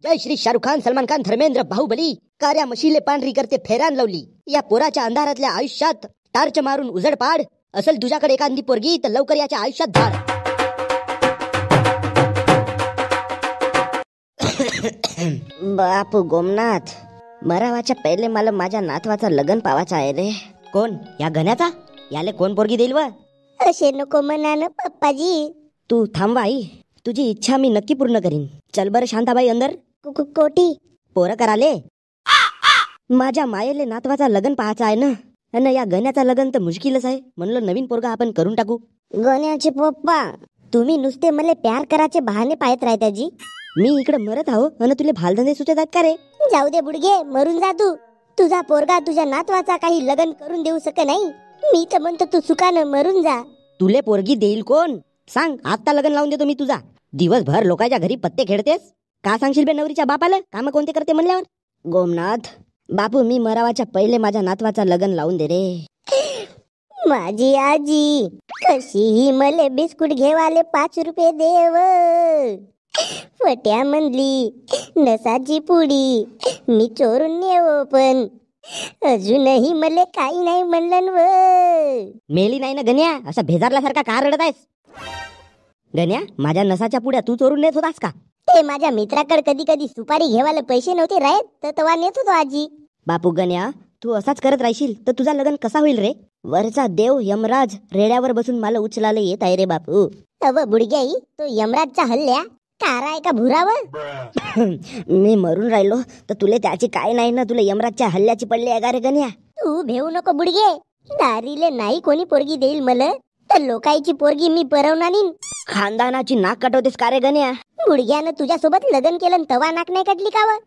जय श्री शाहरुख खान, सलमान खान, धर्मेंद्र, बाहुबली. कार्या मशीले पांढरी करते फेरान लावली. या पोराच्या अंधारातल्या आयुष्यात टार्च मारून उजड पाड. असल तुझ्याकडे एखादी पोरगी तर लवकर याच्या आयुष्यात धाड. बापू गोमनाथ, मरावाच्या पहिले मला माझ्या नातवाचा लग्न पावाचा आहे रे. कोण? या गण्याचा? याले कोण पोरगी देईल व? असे नको म्हणा ना पप्पाजी. तू थांब आई, तुझी इच्छा मी नक्की पूर्ण करीन. चल बरं शांताबाई अंदर. कोटी पोरं कराले. माझ्या मायेले नातवाचा लग्न पाहायचा आहे ना, आणि या गण्याचा लग्न तर मुश्किलच आहे. म्हणलं नवीन पोरगा आपण करून टाकू. गण्याचे पप्पा, तुम्ही नुसते मला प्यार करायचे बहाणे पाहत राहताजी. मी इकडे मरत आहो आणि तुले भालधंदे सुचतात का रे? जाऊ दे बुडगे, मरून जा तू. तुझा पोरगा तुझ्या नातवाचा काही लग्न करून देऊ शक नाही. मी तर म्हणतो तू सुखानं मरून जा. तुले पोरगी देईल कोण? सांग, आता लग्न लावून देतो मी तुझा. दिवसभर लोकांच्या घरी पत्ते खेळतेस. का सांगशील बे नवरीच्या बापाला काम कोणते करते म्हणल्यावर? गोमनाथ बापू, मी मरावाच्या पहिले माझ्या नातवाचा लग्न लावून दे रे. माझी आजी कशीही मले बिस्कुट घेवाले 5 रुपये देव. फट्या म्हणली नसाची पुडी मी चोरून नेव, पण अजूनही मले काही नाही म्हणलं व. मेली नाही ना गण्या? असा भेजारल्यासारखा का रडत आहेस? गण्या, माझ्या नसाच्या पुड्या तू चोरून नेत होतास का? ते माझ्या मित्राकडे कधी कधी सुपारी घेवायला पैसे नव्हते राहत, तर तेव्हा नेत होतो आजी. बापू गण्या, तू असाच करत राहशील तर तुझा लग्न कसा होईल रे? वरचा देव यमराज रेड्यावर बसून मला उचलायला येत आहे रे बापू. अव बुडग्याई, तो यमराजचा हल्ल्या कारा आहे का भुरावर? मी मरून राहिलो तर तुले त्याची काय नाही ना? तुला यमराजच्या हल्ल्याची पडली आहे का रे गण्या? तू भेऊ नको बुडगे. दारीले नाही कोणी पोरगी देईल मला, तर लोकांची पोरगी मी परवणार नाही. खानदानाची नाक कटवतेस का रे गण्या? बुडग्यानं तुझ्यासोबत लग्न केलं तवा नाक नाही कटली का व?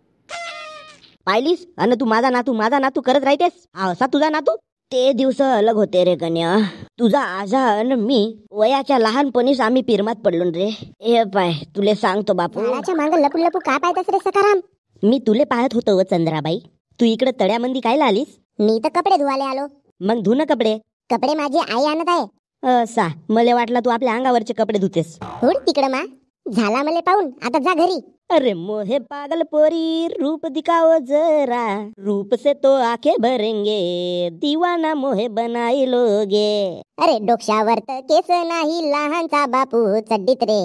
पाहिलीस? अन तू माझा नातू करत राहतेस. हा असा तुझा नातू? ते दिवस अलग होते रे गण्या. तुझा आजा अन मी वयाच्या लहानपणीच आम्ही पिरमात पडलो रे. ए पाय, तुले सांगतो बापू. झाडाच्या मागं लपू लपू का पाहतास रे सकाराम? मी तुले पाहत होतो व चंद्राबाई. तू इकडे तळ्यामंदी कायला आलीस? मी तर कपडे धुवाले आलो. मग धुन कपडे. कपडे माझी आई आणत आहे. असा मला वाटला तू आपल्या अंगावरचे कपडे धुतेस. थोड तिकडं मा. झाला मले पाहून, आता जा घरी. अरे मोहे पागल पोरी, रूप दिखाओ जरा, रूप से तो आंखें भरेंगे, दीवाना मोहे बनाई लोगे. अरे डोक्यावर तर केस नाही, लहानचा बापू चड्डीत रे,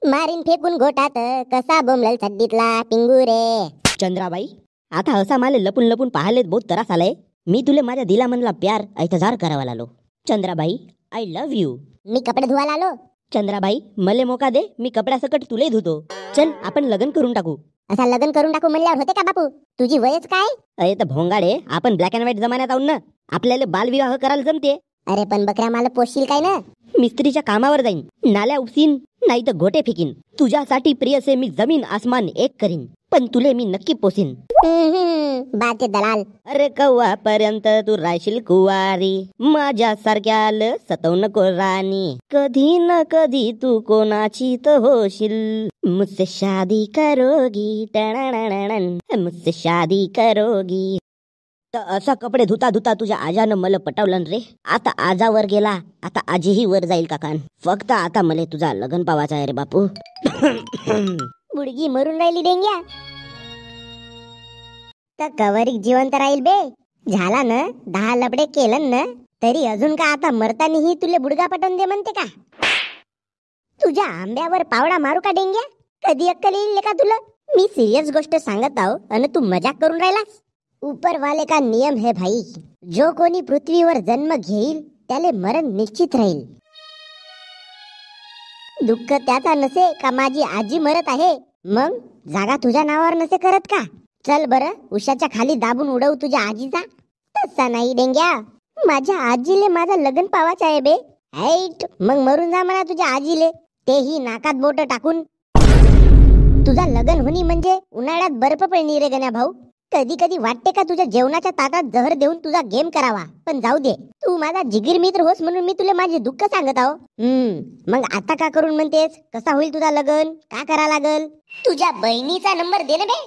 मारीन फेकून घोटात कसा बोंबलल चड्डीतला पिंगुरे. चंद्राबाई, आता असा मला लपून लपून पाहले बहुत त्रास आलाय. मी तुले माझ्या दिला म्हणला प्यार ऐतजार करावा लागलो. Chandrabai, I love you. मी कपडे धुवायला आलो. चंद्राबाई, मले मोका दे, मी कपड्यासकट तुले धुतो. चल आपण लग्न करून टाकू. असा लग्न करून टाकू म्हणल्यावर होते का बापू? तुझी वयच काय? अरे तर भोंगाडे, आपण ब्लॅक अँड व्हाईट जमान्यात आहोत ना. आपल्याला बालविवाह करायला जमते. अरे पण बकऱ्या मला पोषशील काय ना? मिस्त्रीच्या कामावर जाईन, नाल्या उपसीन, नाही तर घोटे फेकीन. तुझ्यासाठी प्रियसे मी जमीन आसमान एक करीन, पण तुले मी नक्की पोसीन. बाते दलाल. अरे कव्वा पर्यंत तू राहशील कुवारी, माझ्या सारख्याल सतव नको राणी. कधी न कधी तू कोणाची तर होशील, मुझसे शादी करोगी, मुझसे शादी करोगी. तर असा कपडे धुता धुता तुझ्या आजानं मला पटवलं रे. आता आजावर गेला, आता आजीही वर जाईल काकान. फक्त आता मला तुझा लग्न पावाचा आहे रे बापू. बुडगी मरून राहिली डेंग्या. तर कवरिक जिवंत राहील बे. झाला ना 10 लबडे केलं ना, तरी अजून का आता मरतानीही तुले बुडगा पटवून दे म्हणते का? तुझ्या आंब्यावर पावडा मारू का डेंग्या? कधी अक्कल येईल का तुला? मी सिरियस गोष्ट सांगत आहो आणि तू मजाक करून राहिलास. ऊपर वाले का नियम है भाई, जो कोणी पृथ्वीवर जन्म घेईल त्याले मरण निश्चित राहील. दुःख त्याचा नसे का माझी आजी मरत आहे, मग जागा तुझ्या नावावर नसे करत का? चल बरं, उशाच्या खाली दाबून उडव तुझ्या आजीचा. तसा नाही डेंग्या, माझ्या आजीले माझा लग्न पावाचा आहे बे. हाईट, मग मरून जा म्हणा तुझ्या आजीले, तेही नाकात बोट टाकून. तुझा लग्न होणी म्हणजे उन्हाळ्यात बर्फ पडणी रे गण्या भाऊ. कधी कधी वाटते का तुझ्या जेवणाच्या ताटात जहर देऊन तुझा गेम करावा, पण जाऊ दे. तू माझा जिगीर मित्र होस म्हणून मी तुला माझे दुःख सांगत आहो. मग आता का करून म्हणतेस? कसा होईल तुझा लग्न? का करा लागल? तुझ्या बहिणीचा नंबर दे ना बे.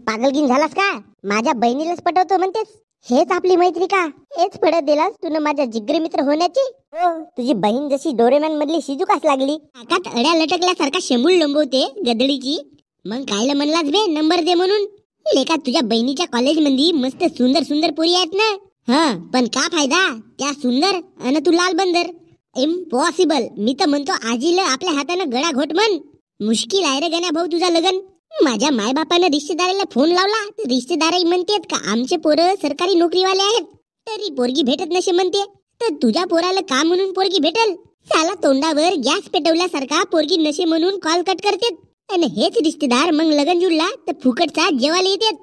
पागलगीन झालास का? माझ्या बहिणीलाच पटवतो म्हणतेस? हेच आपली मैत्री का? हेच पडत दिलास तुला माझ्या जिगरी मित्र होण्याची? हो, तुझी बहीण जशी डोरेमॅन मधली शिजुकास लागली, आकात अड्या लटकल्यासारखा शेंबूळ लंबवते गदडीची, मग कायला म्हणलाच बे नंबर दे म्हणून? लेका तुझ्या बहिणीच्या कॉलेज मध्ये मस्त सुंदर सुंदर पोरी आहेत ना. हा पण का फायदा त्या सुंदर अन तू लाल बंदर. इम्पॉसिबल. मी तर म्हणतो आजीला आपल्या हातानं गळा घोट म्हण. मुश्किल आहे रे गण्या भाऊ तुझा लगन. माझ्या मायबापानं रिश्तेदाराला फोन लावला तर रिश्तेदारही म्हणतात का आमचे पोरं सरकारी नोकरीवाले आहेत तरी पोरगी भेटत नसे म्हणते. तर तुझ्या पोराला का म्हणून पोरगी भेटल? साला तोंडावर गॅस पेटवल्यासारखा पोरगी नशे म्हणून कॉल कट करतात. आणि हेच रिश्तेदार मग लगन जुळला तर फुकटचा जेवायला येतात.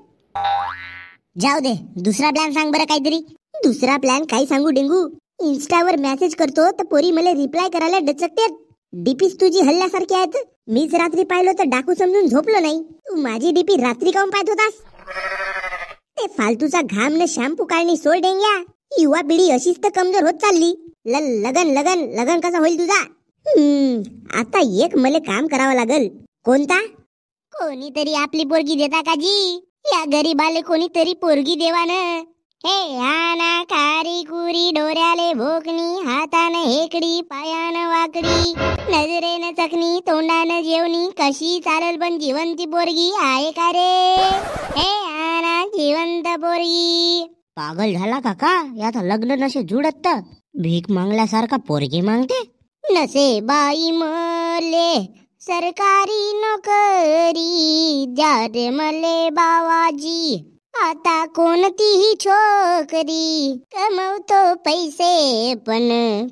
जाऊ दे दुसरा प्लॅन सांग बरं काहीतरी. दुसरा प्लॅन काय सांगू डेंगू? इन्स्टावर मेसेज करतो तर पोरी मला रिप्लाय करायला डचकतात. डीपीस तुझी हल्ल्यासारखी आहेत. मीच रात्री पाहिलो तर डाकू समजून झोपलो नाही. तू माझी डीपी रात्री काऊन पाहत होतास? ते फालतूचा घाम न शॅम्पू काढणी सोड डेंग्या. युवा पिढी अशीच तर कमजोर होत चालली. लगन लगन लगन कसा होईल तुझा? आता एक मला काम करावं लागल. कोणता? कोणीतरी आपली पोरगी देता का जी? या गरीबाले कोणीतरी पोरगी देवा न. हे आना कारी कुरी डोऱ्याले भोकणी हाताने हेकडी पायानं वाकडी नजरेनं चकणी तोंडानं जेवणी कशी चालल पण जिवंती पोरगी आहे का रे? हे आना जिवंत पोरगी. पागल झाला काका? यात लग्न नसे जुडत तर भीक मागल्यासारखा पोरगी मागते. नसे बाई मले सरकारी नोकरी द्या रे मले बावाजी. आता कोणतीही छोकरी कमवतो पैसे पण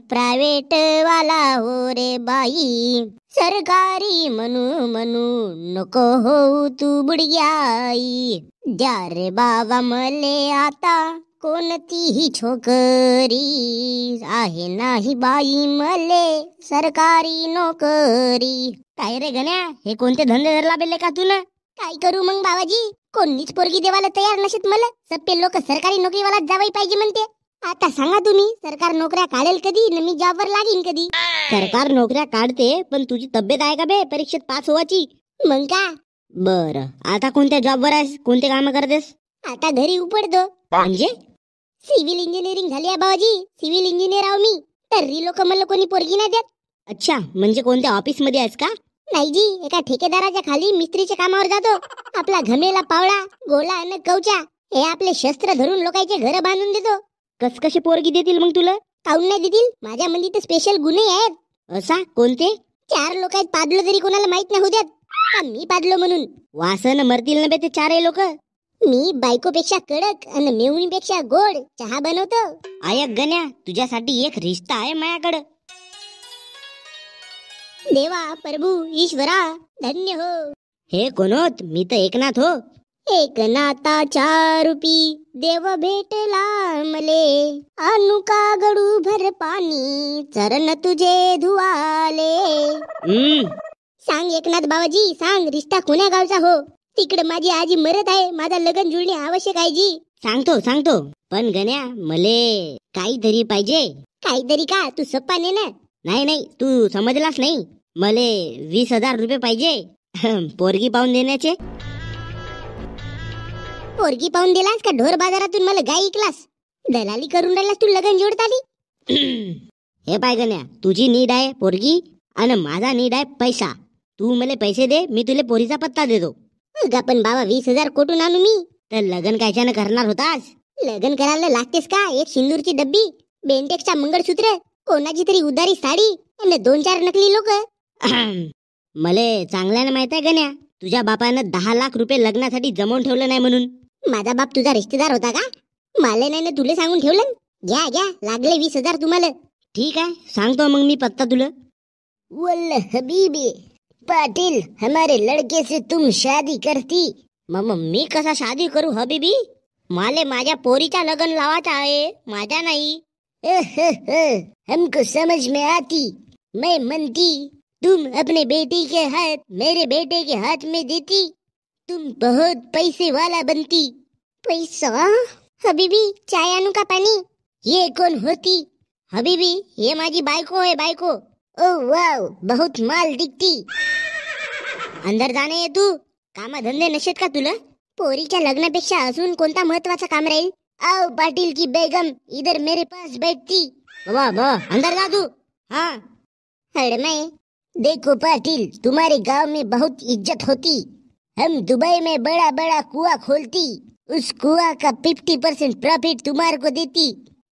प्रायव्हेट वाला हो रे बाई. सरकारी म्हणू म्हणू नको हो तू बुडग्याई. द्या रे बाबा मले आता कोणतीही छोकरी आहे नाही बाई मले सरकारी नोकरी. काय रे गण्या हे कोणते धंदे धरला बेले का तुला? काय करू मग बाबाजी? कोणीच पोरगी देवाला तयार नसेत मला. सप्पे लोक सरकारी नोकरीवाला जावई पाहिजे म्हणते. आता सांगा तुम्ही सरकार नोकऱ्या काढेल कधी न मी जॉबवर लागीन कधी? सरकार नोकऱ्या काढते पण तुझी तब्येत आहे का बे परीक्षेत पास व्हायची? मग का? बर आता कोणत्या जॉबवर आहेस? कोणते काम करतेस? आता घरी उपडतो. म्हणजे? सिव्हिल इंजिनिअरिंग झाली आहे बाबाजी. सिव्हिल इंजिनियर आहो मी. तरी लोक मला कोणी पोरगी नाही देत. अच्छा म्हणजे कोणत्या ऑफिस मध्ये आहेस का? नाही जी एका ठेकेदाराच्या खाली मिस्त्रीच्या कामावर जातो. आपला घमेला पावळा गोला आणि कवचा हे आपले शस्त्र धरून लोकांचे घर बांधून देतो. कस कशी पोरगी देतील मग तुला? काऊन नाही देतील? माझ्या मध्ये तर स्पेशल गुन्हे आहेत. असा कोणते? 4 लोक आहेत पाडलो तरी कोणाला माहित नाही होत्यात का मी पाडलो म्हणून. वासन मरतील ना बे ते 4 लोक. मी बायकोपेक्षा कडक आणि मेवणीपेक्षा गोड चहा बनवतो. आयक गण्या तुझ्यासाठी एक रिश्ता आहे माझ्याकडं. देवा प्रभू ईश्वरा धन्य हो. हे कोण होत? मी तर एकनाथ हो. एकनाथा 4 रुपी देव भेटला मले. आणू का गडू भर पाणी चरण तुझे धुवाले. सांग एकनाथ बाबाजी सांग रिश्ता कोण्या गावचा हो? तिकडे माझी आजी मरत आहे. माझा लगन जुळणे आवश्यक आहे जी. सांगतो पण गण्या मले काहीतरी पाहिजे. काहीतरी का? तू सप्पा ने ना. नाही तू समजलास नाही. मले 20,000 रुपये पाहिजे पोरगी पाहून देण्याचे. पोरगी पाहून दिलास का ढोर बाजारातून मला गाय इकलास? दलाली करून राहिलास तू लगन जोडताली. हे पाय गण्या तुझी नीड आहे पोरगी आणि माझा नीड आहे पैसा. तू मला पैसे दे मी तुला पोरीचा पत्ता देतो. पण बाबा 20,000 कोठून आणू मी? तर लगन कायच्यानं करणार होतास? लगन करायला लागतेस का? एक सिंदूरची डब्बी, बेंटेक्सचा मंगळसूत्र, कोणाची तरी उदारी साडी आणि 2-4 नकली लोक. मले चांगल्यानं माहित आहे गण्या तुझ्या बापानं 10 लाख रुपये लग्नासाठी जमवून ठेवलं नाही म्हणून. माझा बाप तुझा रिश्तेदार होता का? मला नाही ना तुला सांगून ठेवलं. घ्या लागले 20,000 तुम्हाला. ठीक आहे सांगतो मग मी पत्ता तुला. वल्ल हबीबी पाटिल हमारे लड़के से तुम शादी करती. मग मी कसा शादी करू हबीबी? माले माझ्या पोरीचा लगन लावायचा आहे माझ्या नाही. हमको समझ में आती. मैं मनती तुम अपने बेटी के हाथ मेरे बेटे के हाथ में देती. तुम बहुत पैसे वाला बनती. पैसा? हबीबी चाय आणू का पाणी? ये कौन होती? हबीबी ये माझी बायको आहे बायको. ओ वाव बहुत माल दिखती. अंदर जाणे तू. कामा धंदे नशेत का तुला? पोरीच्या लग्नापेक्षा अजून कोणता महत्वाचा काम राहील? आओ पाटिल की बेगम इधर मेरे पास बैठती. बाबा अंदर जा तू. हाँ हड़मे देखो पाटिल तुम्हारे गांव में बहुत इज्जत होती. हम दुबई में बड़ा बड़ा कुआं खोलती, उस कुआं का 50% प्रॉफिट तुम्हारे को देती.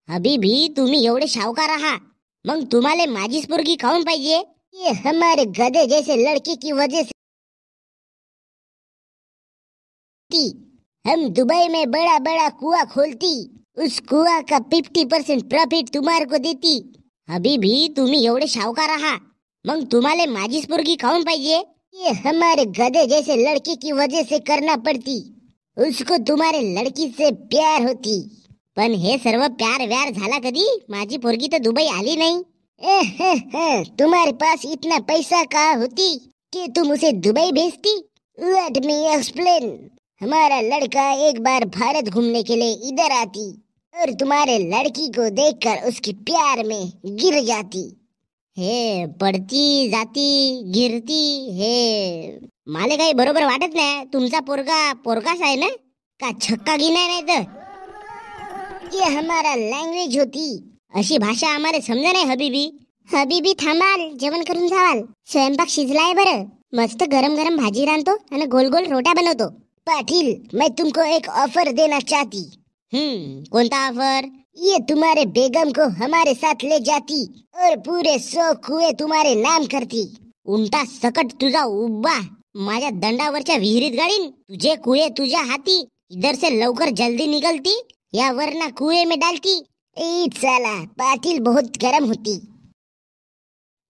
अभी भी तुम्ही एवढे शावकार आहात, मग तुम्हाला माझीच पोरगी खाऊन पाहिजे? ये हमारे गधे जैसे लड़के की वजह से. हम दुबई में बड़ा बड़ा कुआं खोलती, उस कुआं का 50% प्रॉफिट तुम्हारे को देती. अभी भी तुम्ही एवढे शावकार आहात, मग तुम्हाला माझीच पोरगी खाऊन पाहिजे? ये हमारे गधे जैसे लड़के की वजह से करना पड़ती, उसको तुम्हारे लड़की से प्यार होती. पण हे सर्व प्यार व्यार झाला कधी? माझी पोरगी तर दुबई आली नाही. तुम्हारे पास इतना पैसा कहाँ होती कि तुम उसे दुबई भेजती? Let me explain. हमारा लड़का एक बार भारत घूमने के लिए इधर आती और तुम्हारे लड़की को देखकर उसकी प्यार में गिर जाती. हे पडती जाती गिरती, हे मला काही बरोबर वाटत नाही. तुमचा पोरगा पोरगाच आहे ना, का छक्का गिनाय नाही तर? ये हमारा लँग्वेज होती. अशी भाषा आम्हाला समजा नाही हबीबी. हबीबी थांबाल, जेवण करून जावाल. स्वयंपाक शिजलाय बरं. मस्त गरम गरम भाजी रांधतो आणि गोल गोल रोट्या बनवतो. पाटिल, मैं तुमको एक ऑफर देना चाहती. कोणता ऑफर? ये तुम्हारे बेगम को हमारे साथ ले जाती और पूरे 100 कुएं तुम्हारे नाम करती. उंटा सकट तुझा उब्बा माझ्या दंडावरच्या विहिरीत गाडीन. तुझे कुएं तुझ्या हाती. इधर से लवकर जल्दी निकलती या वरना कुएं में डालती. साला पाटिल बहुत गरम होती.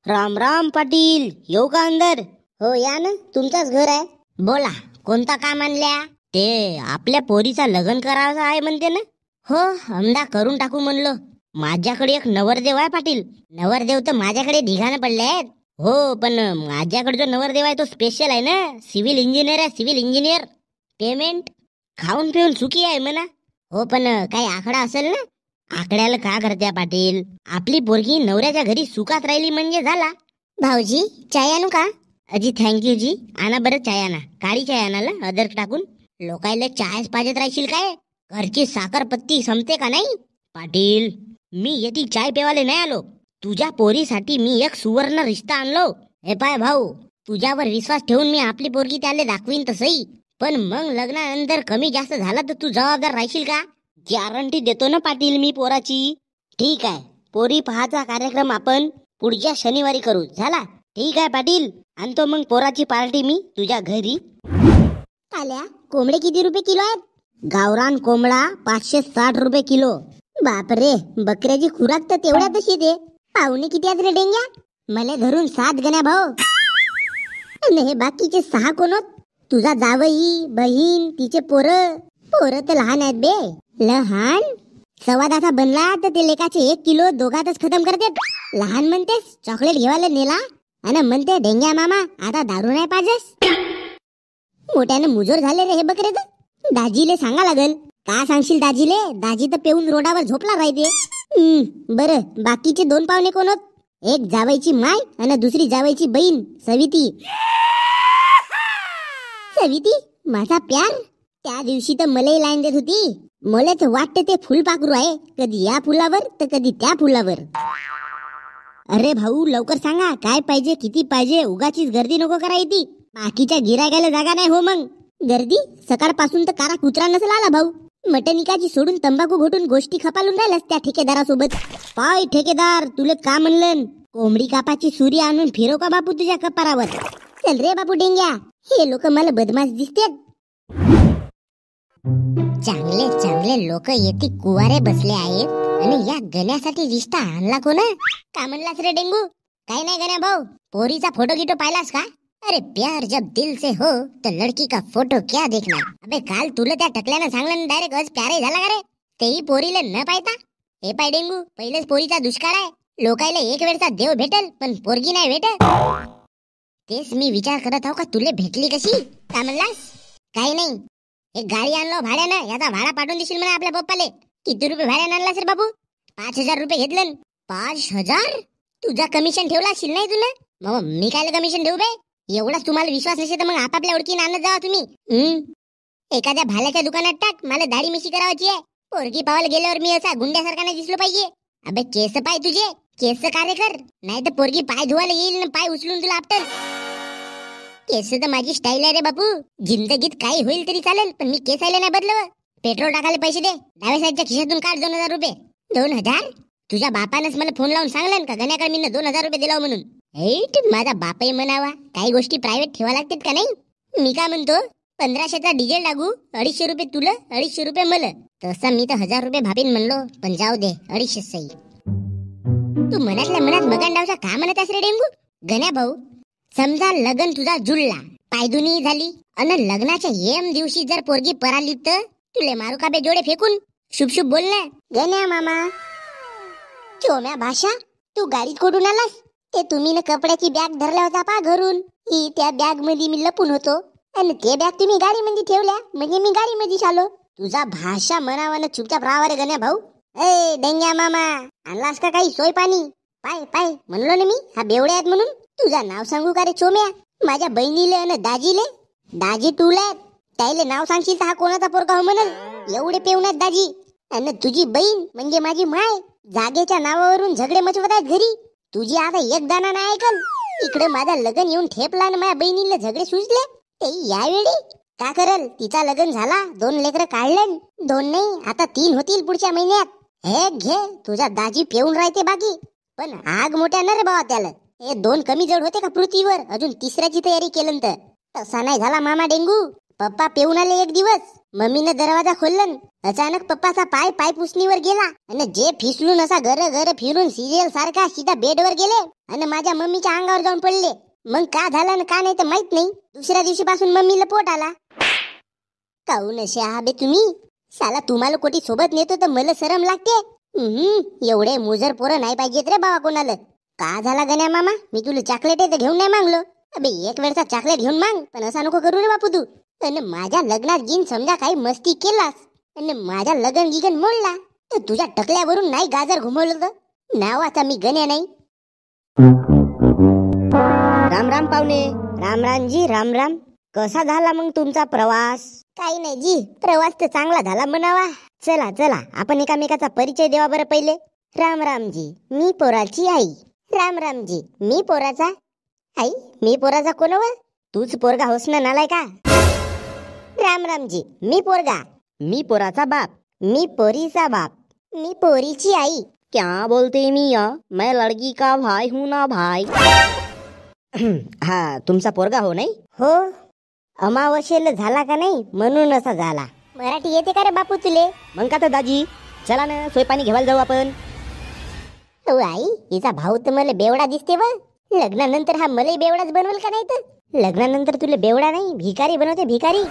राम राम पाटील, येऊ का अंदर? हो या ना, तुमचाच घर आहे. बोला, कोणता काम आणल्या? ते आपल्या पोरीचा लग्न करायचं आहे म्हणते ना? हो, आमदा करून टाकू म्हणलो. माझ्याकडे एक नवरदेव आहे पाटील. नवरदेव तर माझ्याकडे ढिगाणं पडले आहेत. हो, पण माझ्याकडे जो नवरदेव आहे तो स्पेशल आहे ना, सिव्हिल इंजिनियर आहे. Civil engineer. पेमेंट खाऊन पिऊन सुखी आहे म्हणा. हो, पण काही आकडा असेल ना? आकड्याला का करत्या पाटील? आपली पोरगी नवऱ्याच्या घरी सुखात राहिली म्हणजे झाला. भाऊजी, चाय आणू का? अजी थँक्यू जी. आणा बरं चाय आणा. काळी चाय आणाला अदरक टाकून. लोकायला चायच पाजत राहशील काय? घरची साखरपत्ती संपते का नाही? पाटील, मी येती चाय पेवाले नाही आलो. तुझ्या पोरीसाठी मी एक सुवर्ण रिश्ता आणलो. हे पाय भाऊ, तुझ्यावर विश्वास ठेवून मी आपली पोरगी त्याला दाखवीन तसही, पण मग लग्नानंतर कमी जास्त झाला तर तू जबाबदार राहशील का? गॅरंटी देतो ना पाटील मी पोराची. ठीक आहे, पोरी पहाचा कार्यक्रम आपण पुढच्या शनिवारी करू. झाला? ठीक आहे पाटील, आणतो मग पोराची पार्टी मी तुझ्या घरी. आल्या, कोंबडे किती रुपये किलो आहेत? गावरान कोंबडा 560 रुपये किलो. बापरे, बकऱ्याची खुराक तर तेवढ्यातच येते. पाहुणे किती आहेत रे डेंग्या? मला धरून 7 गण्या भाऊ. आणि हे बाकीचे 6 कोण होत? तुझा जावई, बहीण, तिचे पोरं तर लहान आहेत बे. लहान? सवादाचा बनला तर ते लेकाचे 1 किलो दोघातच खतम करते. लहान म्हणतेस? चॉकलेट घेवायला नेला आणि म्हणते डेंग्या मामा आता दारू नाही पाजस. मोठ्याने मुजोर झाले रे हे बकरे तर. दाजीले सांगा लागल. का सांगशील दाजीले? दाजी तर पेऊन रोडावर झोपला राहते. बरं, बाकीचे 2 पाहुणे कोण होत? एक जावईची माय आणि दुसरी जावईची बहीण सविती. सविती माझा प्यार. त्या दिवशी तर मलाही लाईन देत होती. मला तर वाटते ते फुलपाखरू आहे, कधी या फुलावर तर कधी त्या फुलावर. अरे भाऊ, लवकर सांगा काय पाहिजे, किती पाहिजे. उगाचीच गर्दी नको करायची. बाकीच्या गिरायकाला जागा नाही हो. मग गर्दी सकाळपासून तर कारा कुत्रा नसेल आला भाऊ. मटनिकाची सोडून तंबाखू घोटून गोष्टी खपालून राहिल्यास त्या ठेकेदारासोबत. पाय ठेकेदार, तुले का म्हणलं? कोंबडी कापाची सुरी आणून फिरव का बापू तुझ्या कपारावर? चल रे बापू डेंग्या, हे लोक मला बदमाश दिसतात. चांगले चांगले लोक येती कुवारे बसले आहेत आणि या गण्यासाठी रिश्ता आणला कोण? का म्हणलास रे डेंगू? काय नाही गण्या भाऊ, पोरीचा फोटो गिटो पाहिलास का? अरे प्यार जब दिल से हो तो लड़की का फोटो क्या देखना. अबे काल तुला त्या टकल्यानं सांगलं डायरेक्ट आज प्यारे झाला का रे? तेही पोरीला न पाहता. हे पाय डेंगू, पहिलेच पोरीचा दुष्काळ आहे. लोकायला एक वेळचा देव भेटल पण पोरगी नाही भेटत. तेच मी विचार करत आहो का तुले भेटली कशी? काय म्हणलास? काही नाही, एक गाडी आणलो भाड्यानं, याचा भाडा पाठवून देशील म्हणे आपल्या पप्पाले. किती रुपये भाड्यानं आणलास रे बाबू? 5,000 रुपये घेतलं. 5,000? तुझा कमिशन ठेवला असेल नाही तुला? मग मी काय कमिशन ठेवू बे? एवढाच तुम्हाला विश्वास नसेल तर मग आपापल्या ओळखीने आणत जावा तुम्ही. एखाद्या भाल्याच्या दुकानात टाक, मला दाढी मिशी करायची आहे. पोरगी पावायला गेल्यावर मी असा गुंड्यासारखा नाही दिसलो पाहिजे. अबे केस पाय तुझे, केस कार्य कर, नाही तर पोरगी पाय धुवायला येईल ना पाय उचलून तुला आपटल. केस तर माझी स्टाईल आहे रे बापू. जिंदगीत काही होईल तरी चालेल, पण मी केसायला नाही बदलव. पेट्रोल टाकायला पैसे दे. डाव्या साईडच्या खिशातून काढ 2000 रुपये. 2000? तुझ्या बापानंच मला फोन लावून सांगलं का गण्याकडे मी 2000 रुपये दिला म्हणून. माझा बापही म्हणावा, काही गोष्टी प्रायव्हेट ठेवा लागतात का नाही. मी काय म्हणतो, 1500चा डिझेल लागू, 250 रुपये तुला, 250 रुपये मला. तसा मी तर 1000 रुपये भाबीन म्हणलो, पण जाऊ दे, 250 सही. तू मनातल्या मनात मगांडावचा का म्हणत आहेस रे डेंगू? गण्या भाऊ, समजा लग्न तुझा जुळला, पायदुनी झाली, अन लग्नाच्या एम दिवशी जर पोरगी पराली तर तुले मारू का बे जोडे फेकून? शुभ शुभ बोल ना. गण्या मामा, चोम्या भाषा, तू गाडीत कुठून आलास? ते तुम्ही न कपड्याची बॅग धरला होता पा घरून, ही त्या बॅग मध्ये मी लपून होतो, आणि ते बॅग तुम्ही गाडी मध्ये ठेवल्या, म्हणजे मी गाडी मध्ये आलो. तुझा भाषा मनावानं चुपचाप राहा रे गण्या भाऊ. ए डेंग्या मामा, आणलास का काही सोय पाणी? पाय पाय म्हणलो ना मी, हा बेवडे आहेत म्हणून. तुझा नाव सांगू का रे चोम्या? माझ्या बहिणीले आणि दाजीले, दाजी टुल्यात, त्याले नाव सांगशील तर हा कोणाचा पोरगा हो म्हणल. एवढे पेवण्यात दाजी. आणि तुझी बहीण म्हणजे माझी माय, जागेच्या नावावरून झगडे मचवत आहेत घरी. तुझी आता एक दाना नाही ऐकल. इकडे माझा लग्न येऊन ठेपला आणि माझ्या बहिणीला झगडे सुचले. ते यावेळी का करल? तिचा लग्न झाला, 2 लेकरं काढले. 2 नाही, आता 3 होतील पुढच्या महिन्यात. हे घे, तुझा दाजी पेऊन राहते बाकी, पण आग मोठ्या न रे बाबा त्याला. हे 2 कमी जड होते का पृथ्वीवर? अजून 3ऱ्याची तयारी केलं तर तसा नाही झाला मामा डेंगू. पप्पा पेऊन आले एक दिवस, मम्मीने दरवाजा खोललन, अचानक पप्पाचा पाय पाय पुसणीवर गेला, आणि जे फिसलून असा घर घर फिरून सिरियल सारखा सीधा बेडवर गेले, आणि माझ्या मम्मीच्या अंगावर जाऊन पडले. मग का झालं का नाही तर माहित नाही. दुसऱ्या दिवशी पासून मम्मीला पोट आला. काऊन असे आहाबे तुम्ही? साला तुम्हाला कोटी सोबत नेतो तर मला शरम लागते. एवढे मुजर पोरं नाही पाहिजेत रे बाबा कोणाला. का झाला गण्या मामा? मी तुला चॉकलेट आहे तर घेऊन नाही मागलो. अबे एक वेळचा चॉकलेट घेऊन माग, पण असा नको करू रे बापू तू. आणि माझ्या लग्नात जीन समजा काही मस्ती केलास आणि माझ्या लग्न गिगन मोडला तर तुझ्या टकल्यावरून नाही गाजर घुमवलं तर नावाचा मी गण्या नाही. राम राम पाहुणे. राम राम जी, राम राम. कसा झाला मग तुमचा प्रवास? काही नाही जी, प्रवास तर चांगला झाला म्हणावा. चला चला, आपण एकामेकाचा परिचय देवा बरं पहिले. राम राम जी, मी पोराची आई. राम राम जी, मी पोराचा आई. मी पोराचा कोण व? तूच पोरगा होस ना, नालाय का? राम राम जी, मी पोरगा. मी पोराचा बाप. मी पोरीचा बाप. मी पोरीची आई. क्या बोलते मिया? मैं लड़की का भाई हूँ ना भाई. हा तुमचा पोरगा हो नाही? हो. अमावस्येला झाला का नाही म्हणून असा झाला. मराठी येते का रे बापू तुले? मग का तर दाजी, चला ना सोय पाणी घेवायला जाऊ आपण. हो आई, हिचा भाऊ तर मला बेवडा दिसते व. लग्नानंतर हा मलाही बेवडाच बनवल का नाही तर? लग्नानंतर तुला बेवडा नाही भिकारी बनवते, भिकारी.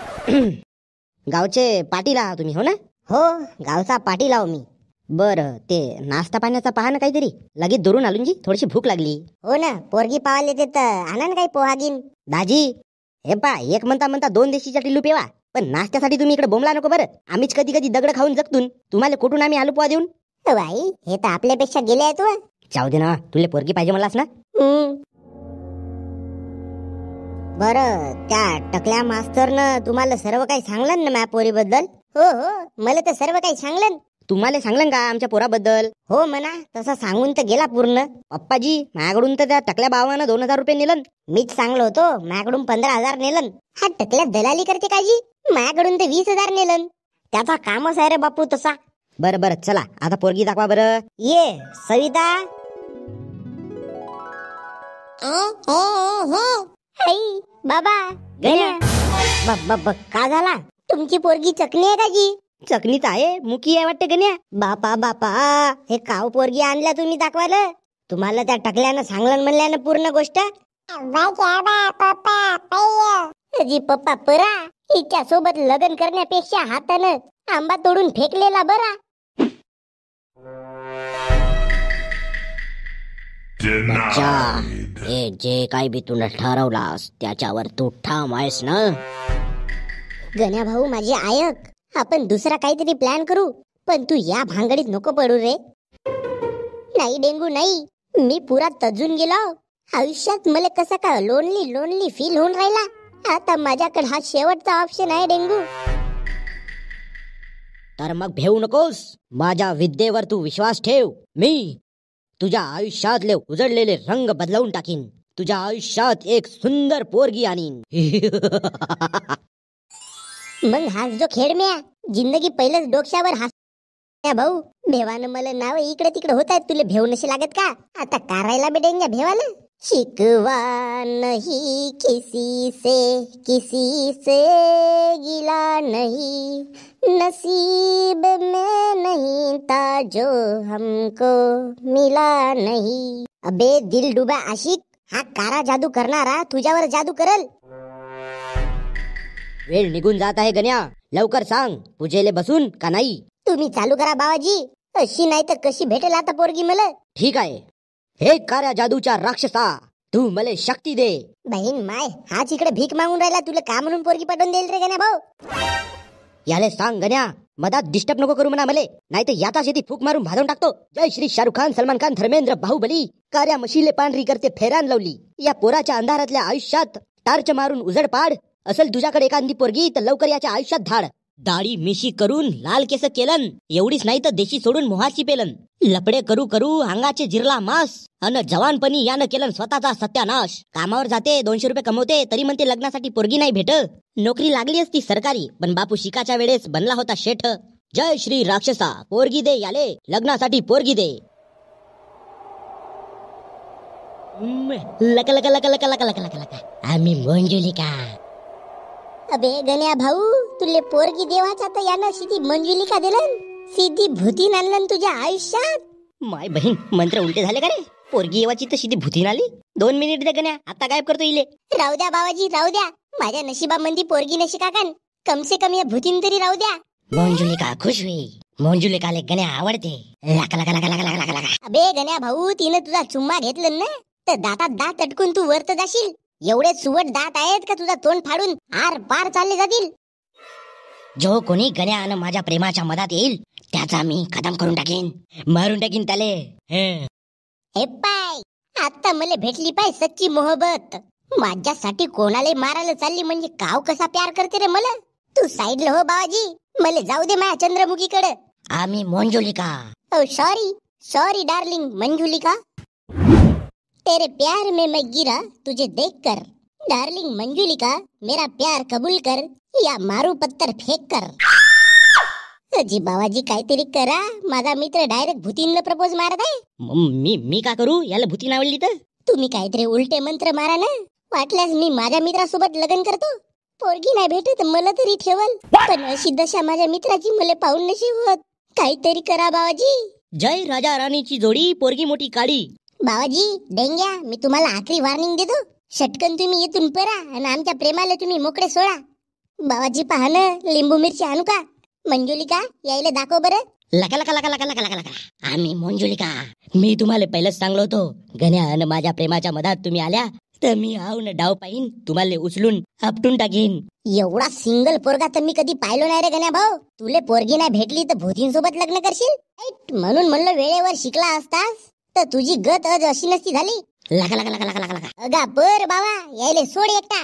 गावचे पाटील आहात तुम्ही हो ना? हो, गावचा पाटील आहो मी. बरं, ते नाश्ता पाण्याचा पहा ना काहीतरी. लगेच दुरून आलून जी, थोडीशी भूक लागली. हो ना, पोरगी पावाले ते तर आणा ना काही पोहागीन. दाजी हे पा, एक म्हणता म्हणता 2 देशीच्या टिल्लू पेवा, पण नाश्त्यासाठी तुम्ही इकडे बोंबला नको बरं. आम्हीच कधी कधी दगड खाऊन जगतून, तुम्हाला कुठून आम्ही आलू पोहा देऊन. बाई, हे तर आपल्यापेक्षा गेले आहेत व. जाऊ दे ना, तुला पोरगी पाहिजे मलास ना. बरं, त्या टकल्या मास्तरनं तुम्हाला सर्व काही सांगलं ना माझ्या पोरीबद्दल? हो हो, मला तर सर्व काही सांगलं. तुम्हाला सांगलं का आमच्या पोराबद्दल? हो म्हणा, तसा सांगून तर गेला पूर्ण. पप्पाजी, माझ्याकडून तर त्या टकल्या भावानं 2000 रुपये नेलन. मीच सांगलो होतो, माझ्याकडून 15,000 नेलन. हा टकल्या दलाली करते काजी? माझ्याकडून तर 20,000 नेलन. त्याचा कामच आहे रे बापू तसा. बरं बरं, चला आता पोरगी दाखवा बरं. ये सविता. आई बाबा गण्या. का झाला? तुमची पोरगी चकणी आहे का जी? चकनीच आहे, मुकी आहे वाटते गण्या. बापा बापा, हे काव पोरगी आणल्या तुम्ही दाखवायला? तुम्हाला त्या टकल्यानं सांगलं म्हणल्यानं पूर्ण गोष्ट? जी पप्पा परा, हिच्या सोबत लग्न करण्यापेक्षा हातानं आंबा तोडून फेकलेला बरा. बच्चा, हे जे काही बी तुला ठरवलास त्याच्यावर तू ठाम आहेस ना? गण्या भाऊ माझे आयक, आपण दुसरा काहीतरी प्लॅन करू, पण तू या भांगडीत नको पडू रे. नाही डेंगू नाही, मी पुरा तजून गेलो. आयुष्यात मला कसं का लोनली लोनली फील होऊन राहिला. आता माझ्याकडे हा शेवटचा ऑप्शन आहे डेंगू. तर मग भेऊ नकोस, माझ्या विद्येवर तू विश्वास ठेव. मी तुझ्या आयुष्यातले उजळलेले रंग बदलवून टाकीन. तुझ्या आयुष्यात एक सुंदर पोरगी आणीन. मग हाच जो खेळ म्या जिंदगी पहिलंच डोक्यावर हास भाऊ. भेवानं मला नाव इकडे तिकडे होत आहेत, तुला भेव नशी लागत का? आता करायला बेडेंगा भेवाला. शिकवा नहीं किसी से गिला नहीं, नसीब में नहीं था जो हमको मिला नहीं. अबे दिल डुबा आशिक, हा कारा जादू करणारा तुझ्यावर जादू करल. वेळ निघून जात आहे गण्या, लवकर सांग पूजेले बसून का नाही? तुम्ही चालू करा बाबाजी, अशी नाही तर कशी भेटेल आता पोरगी मला? ठीक आहे. हे कार्या जादूच्या राक्षसा, तू मला शक्ती दे. बहीण माय, हाच इकडे भीक मागून राहिला, तुला का म्हणून पोरगी पाठवून देईल रे गण्या भाऊ? याले सांग गण्या, मधात डिस्टर्ब नको करू म्हणा मले, नाही तर याचा शेती फूक मारून भाजून टाकतो. जय श्री शाहरुख खान, सलमान खान, धर्मेंद्र, बाहुबली. कार्या मशीले पांढरी करते फेरान लावली. या पोराच्या अंधारातल्या आयुष्यात टार्च मारून उजड पाड. असल तुझ्याकडे एखादी पोरगी तर लवकर याच्या आयुष्यात धाड. दाढी मिशी करून लाल केस केलन, एवढीच नाही तर देशी सोडून मोहाची पेलन. लपडे करू करू अंगाचे जिरला मास, अन जवानपणी यानं केलं स्वतःचा सत्यानाश. कामावर जाते 200 रुपये कमवते, तरी म्हणते लग्नासाठी पोरगी नाही भेट. नोकरी लागली असती सरकारी, पण बापू शिकाच्या वेळेस बनला होता शेठ. जय श्री राक्षसा, पोरगी दे याले, लग्नासाठी पोरगी दे. लक लक लक लक लक लक लक लक, आम्ही मंजुलिका. अबे गण्या भाऊ, तुले पोरगी देवाचा तर यानं सिधी मंजुलिका दिलन, सिधी भूतीन आणलं तुझ्या आयुष्यात. माय बहीण, मंत्र उलटे झाले का रे? पोरगी येवाची तर सिधी भूतीन आली. 2 मिनिट दे गण्या, आता गायब करतो इले. राहू द्या बाबाजी, राहू द्या. माझ्या नशिबामंदी पोरगी नशी काकान, कम से कम या भूतीन तरी राहू द्या. मंजुलिका खुश हुई. मंजुलिकाले गण्या आवडते. लक लक लक लक लक लक. अबे गण्या भाऊ, तिनं तुझा चुम्मा घेतलं ना, तर दातात दात अटकून तू वरत जाशील. एवढे सुवट दात आहेत का तुझा तोंड फाडून आर पार चालले जातील. जो कोणी गण्या आणि माझ्या प्रेमाच्या मधात येईल त्याचा मी खतम करून टाकीन, मारून टाकीन त्याले. हे पाय, आता मला भेटली पाय सच्ची मोहब्बत. माझ्यासाठी कोणाला मारायला चालली म्हणजे काव कसा प्यार करते रे मला. तू साईडला हो बाबाजी, मला जाऊ दे माझ्या चंद्रमुखीकडे. आम्ही मंजुलिका. ओ सॉरी सॉरी डार्लिंग मंजुलिका, तेरे प्यार में मैं गिरा तुझे देखकर. डार्लिंग मंजुलिका, मेरा प्यार कबूल कर या मारू पत्थर फेक कर. अजी बाबाजी काहीतरी करा, माझा मित्र डायरेक्ट भूतींना प्रपोज मारत आहे. मी का करू? याला भूतीन आवडली तर तुम्ही काहीतरी उलटे मंत्र मारा ना, वाटल्यास मी माझ्या मित्रासोबत लग्न करतो. पोरगी नाही भेटत मला तरी ठेवल, पण अशी दशा माझ्या मित्राची मला पाहून नशी होत. काहीतरी करा बाबाजी. जय राजा राणीची जोडी, पोरगी मोठी काळी. बाबाजी डेंग्या, मी तुम्हाला आखरी वॉर्निंग देतो. शटकन तुम्ही येथून परा आणि आमच्या प्रेमाला तुम्ही मोकळे सोडा. बाबाजी पहा ना, लिंबू मिरची आणू का? मंजुलिका, यायला दाखव बरं. लका लका लका लका लका लका लका. आम्ही मंजुलिका. मी तुम्हाला पहिलंच सांगलो होतो, गण्या आणि माझ्या प्रेमाच्या मधात तुम्ही आल्या तर मी आव न डाव पाहीन, तुम्हाला उचलून आपटून टाकीन. एवढा सिंगल पोरगा तर मी कधी पाहिलो नाही रे गण्या भाऊ. तुले पोरगी नाही भेटली तर भूतींसोबत लग्न करशील? म्हणून म्हणलं वेळेवर शिकला असतास तर तुझी गत अशी नसती झाली. लका लका लका लका लका. अगा पर बाबा, यायले सोड एकटा.